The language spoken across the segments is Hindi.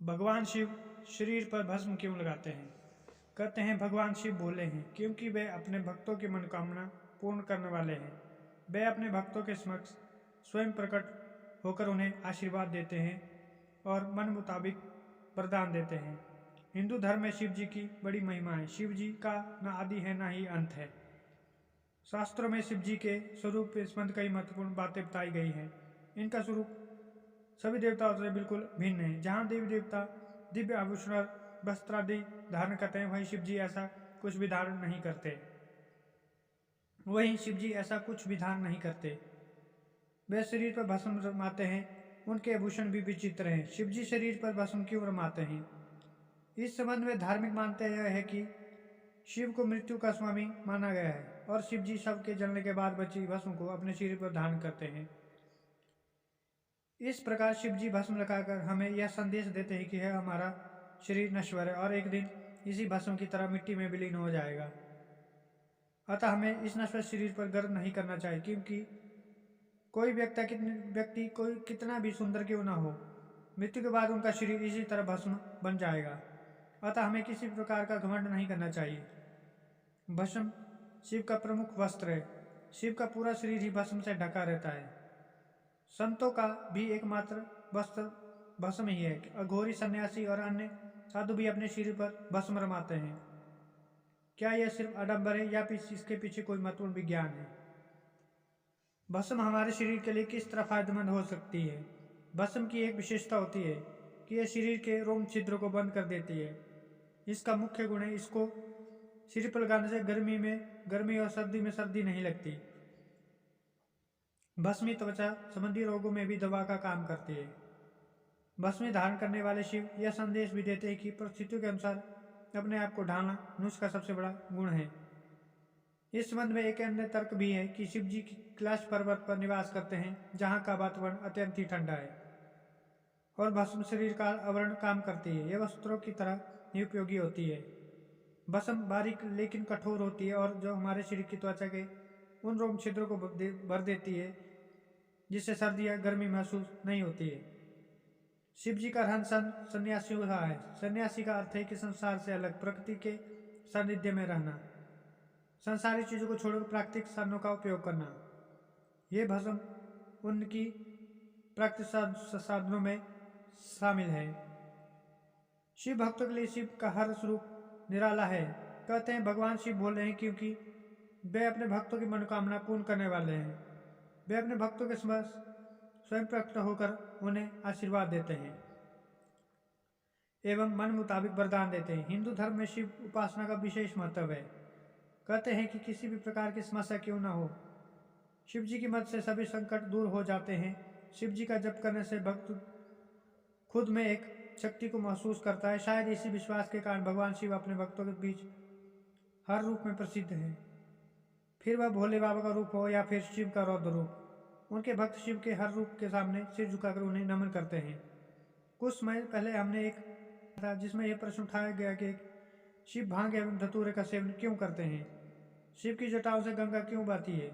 भगवान शिव शरीर पर भस्म क्यों लगाते हैं? कहते हैं भगवान शिव बोले हैं क्योंकि वे अपने भक्तों की मनोकामना पूर्ण करने वाले हैं। वे अपने भक्तों के समक्ष स्वयं प्रकट होकर उन्हें आशीर्वाद देते हैं और मन मुताबिक वरदान देते हैं। हिंदू धर्म में शिव जी की बड़ी महिमा है। शिव जी का न आदि है न ही अंत है। शास्त्रों में शिव जी के स्वरूप के संबंध कई महत्वपूर्ण बातें बताई गई हैं। इनका स्वरूप सभी देवताओं से बिल्कुल भिन्न है। जहाँ देवी देवता दिव्य आभूषण और वस्त्र आदि धारण करते हैं, वहीं शिव जी ऐसा कुछ भी धारण नहीं करते। वे शरीर पर भस्म रमाते हैं। उनके आभूषण भी विचित्र हैं। शिव जी शरीर पर भस्म क्यों रमाते हैं? इस संबंध में धार्मिक मानते यह है कि शिव को मृत्यु का स्वामी माना गया है और शिव जी शव के जलने के बाद बची भस्म को अपने शरीर पर धारण करते हैं। इस प्रकार शिव जी भस्म लगाकर हमें यह संदेश देते हैं कि यह हमारा शरीर नश्वर है और एक दिन इसी भस्म की तरह मिट्टी में विलीन हो जाएगा। अतः हमें इस नश्वर शरीर पर गर्व नहीं करना चाहिए, क्योंकि कोई व्यक्ति कोई कितना भी सुंदर क्यों ना हो, मृत्यु के बाद उनका शरीर इसी तरह भस्म बन जाएगा। अतः हमें किसी प्रकार का घमंड नहीं करना चाहिए। भस्म शिव का प्रमुख वस्त्र है। शिव का पूरा शरीर ही भस्म से ढका रहता है। संतों का भी एकमात्र वस्त्र भस्म ही है। अघोरी, सन्यासी और अन्य साधु भी अपने शरीर पर भस्म रमाते हैं। क्या यह सिर्फ आडंबर है या इसके पीछे कोई महत्वपूर्ण विज्ञान है? भस्म हमारे शरीर के लिए किस तरह फायदेमंद हो सकती है? भस्म की एक विशेषता होती है कि यह शरीर के रोम छिद्रों को बंद कर देती है। इसका मुख्य गुण है, इसको शरीर पर लगाने से गर्मी और सर्दी में सर्दी नहीं लगती। भस्मी त्वचा संबंधी रोगों में भी दवा का काम करती है। भस्मी धारण करने वाले शिव यह संदेश भी देते हैं कि परिस्थितियों के अनुसार अपने आप को ढालना मनुष्य का सबसे बड़ा गुण है। इस संबंध में एक अन्य तर्क भी है कि शिव जी कैलाश पर्वत पर निवास करते हैं, जहाँ का वातावरण अत्यंत ही ठंडा है और भस्म शरीर का आवरण काम करती है। यह वस्त्रों की तरह ही उपयोगी होती है। भस्म बारीक लेकिन कठोर होती है और जो हमारे शरीर की त्वचा के उन रोम छिद्रों को भर देती है, जिससे सर्दी या गर्मी महसूस नहीं होती है। शिव जी का रहन सहन सन्यासियों का है। सन्यासी का अर्थ है कि संसार से अलग, प्रकृति के सानिध्य में रहना, संसारी चीजों को छोड़कर प्राकृतिक साधनों का उपयोग करना। ये भस्म उनकी प्राकृतिक साधनों में शामिल है। शिव भक्तों के लिए शिव का हर स्वरूप निराला है। कहते हैं भगवान शिव बोल रहे हैं क्योंकि वे अपने भक्तों की मनोकामना पूर्ण करने वाले हैं। वे अपने भक्तों के समक्ष स्वयं प्रकट होकर उन्हें आशीर्वाद देते हैं एवं मन मुताबिक वरदान देते हैं। हिंदू धर्म में शिव उपासना का विशेष महत्व है। कहते हैं कि किसी भी प्रकार की समस्या क्यों ना हो, शिव जी की मदद से सभी संकट दूर हो जाते हैं। शिव जी का जप करने से भक्त खुद में एक शक्ति को महसूस करता है। शायद इसी विश्वास के कारण भगवान शिव अपने भक्तों के बीच हर रूप में प्रसिद्ध है, फिर वह भोले बाबा का रूप हो या फिर शिव का रौद्र रूप। उनके भक्त शिव के हर रूप के सामने सिर झुकाकर उन्हें नमन करते हैं। कुछ समय पहले हमने एक था जिसमें यह प्रश्न उठाया गया कि शिव भांग एवं धतूरे का सेवन क्यों करते हैं? शिव की जटाओं से गंगा क्यों बहती है?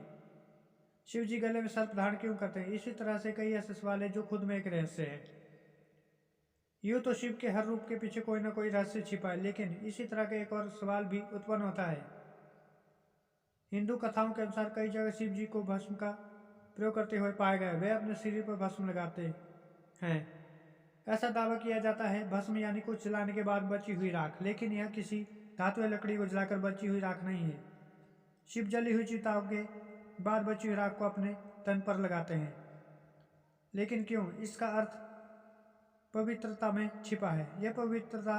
शिव जी गले में सर्प धारण क्यों करते हैं? इसी तरह से कई ऐसे सवाल है जो खुद में एक रहस्य है। यूँ तो शिव के हर रूप के पीछे कोई ना कोई रहस्य छिपा है, लेकिन इसी तरह का एक और सवाल भी उत्पन्न होता है। हिंदू कथाओं के अनुसार कई जगह शिव जी को भस्म का प्रयोग करते हुए पाए गए। वे अपने शरीर पर भस्म लगाते हैं। ऐसा दावा किया जाता है भस्म यानी कुछ जलाने के बाद बची हुई राख, लेकिन यह किसी धातु या लकड़ी को जलाकर बची हुई राख नहीं है। शिव जली हुई चिताओं के बाद बची हुई राख को अपने तन पर लगाते हैं। लेकिन क्यों? इसका अर्थ पवित्रता में छिपा है। यह पवित्रता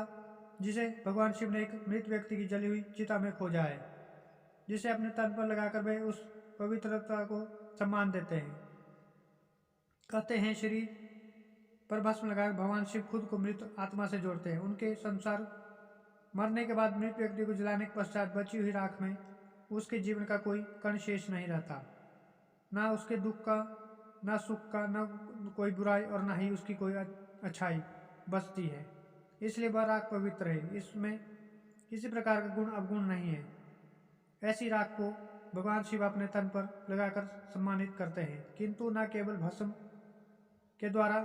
जिसे भगवान शिव ने एक मृत व्यक्ति की जली हुई चिता में खोजा है, जिसे अपने तन पर लगाकर वे उस पवित्रता को सम्मान देते हैं। कहते हैं शरीर पर भस्म लगाकर भगवान शिव खुद को मृत आत्मा से जोड़ते हैं। उनके संसार मरने के बाद मृत व्यक्ति को जलाने के पश्चात बची हुई राख में उसके जीवन का कोई कण शेष नहीं रहता, ना उसके दुख का, ना सुख का, ना कोई बुराई और ना ही उसकी कोई अच्छाई बचती है। इसलिए वह राख पवित्र है। इसमें किसी प्रकार का गुण अवगुण नहीं है। ऐसी राख को भगवान शिव अपने तन पर लगाकर सम्मानित करते हैं, किंतु न केवल भस्म के द्वारा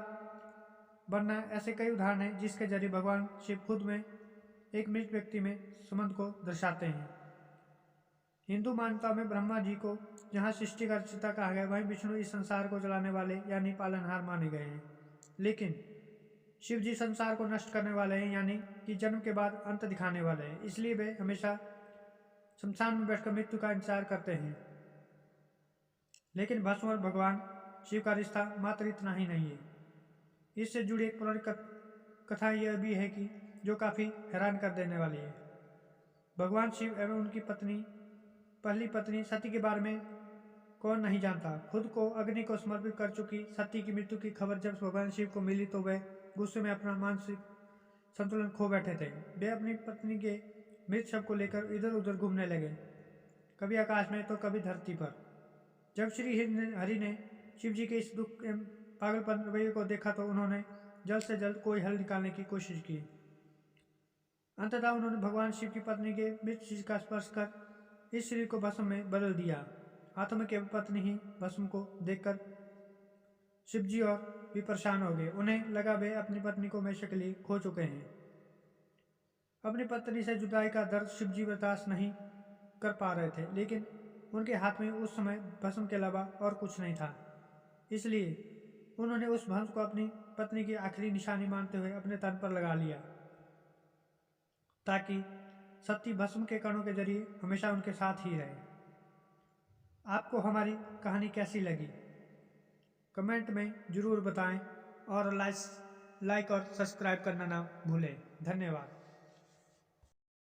वरना ऐसे कई उदाहरण हैं जिसके जरिए भगवान शिव खुद में एक मृत व्यक्ति में संबंध को दर्शाते हैं। हिंदू मान्यता में ब्रह्मा जी को जहाँ सृष्टि का रचयिता कहा गया, वहीं विष्णु इस संसार को चलाने वाले यानी पालनहार माने गए हैं। लेकिन शिव जी संसार को नष्ट करने वाले हैं, यानी कि जन्म के बाद अंत दिखाने वाले हैं। इसलिए वे हमेशा शमशान में बैठकर मृत्यु का इंतजार करते हैं। लेकिन भस्म और भगवान शिव का रिश्ता मात्र इतना ही नहीं है। इससे जुड़ी एक पौराणिक कथा यह भी है कि जो काफ़ी हैरान कर देने वाली है। भगवान शिव एवं उनकी पहली पत्नी सती के बारे में कौन नहीं जानता। खुद को अग्नि को समर्पित कर चुकी सती की मृत्यु की खबर जब भगवान शिव को मिली तो वे गुस्से में अपना मानसिक संतुलन खो बैठे थे। वे अपनी पत्नी के मृत शव को लेकर इधर उधर घूमने लगे, कभी आकाश में तो कभी धरती पर। जब श्री हरि ने शिव जी के इस दुख एवं पागलपन रवैये को देखा तो उन्होंने जल्द से जल्द कोई हल निकालने की कोशिश की। अंततः उन्होंने भगवान शिव की पत्नी के मृत शरीर का स्पर्श कर इस शरीर को भस्म में बदल दिया। हाथों में केवल पत्नी ही भस्म को देखकर शिव जी और भी परेशान हो गए। उन्हें लगा वे अपनी पत्नी को हमेशा के लिए खो चुके हैं। अपनी पत्नी से जुदाई का दर्द शिव जी बर्दाश्त नहीं कर पा रहे थे, लेकिन उनके हाथ में उस समय भस्म के अलावा और कुछ नहीं था। इसलिए उन्होंने उस भस्म को अपनी पत्नी की आखिरी निशानी मानते हुए अपने तन पर लगा लिया, ताकि सती भस्म के कणों के जरिए हमेशा उनके साथ ही रहे। आपको हमारी कहानी कैसी लगी कमेंट में जरूर बताएं और लाइक और सब्सक्राइब करना ना भूलें। धन्यवाद।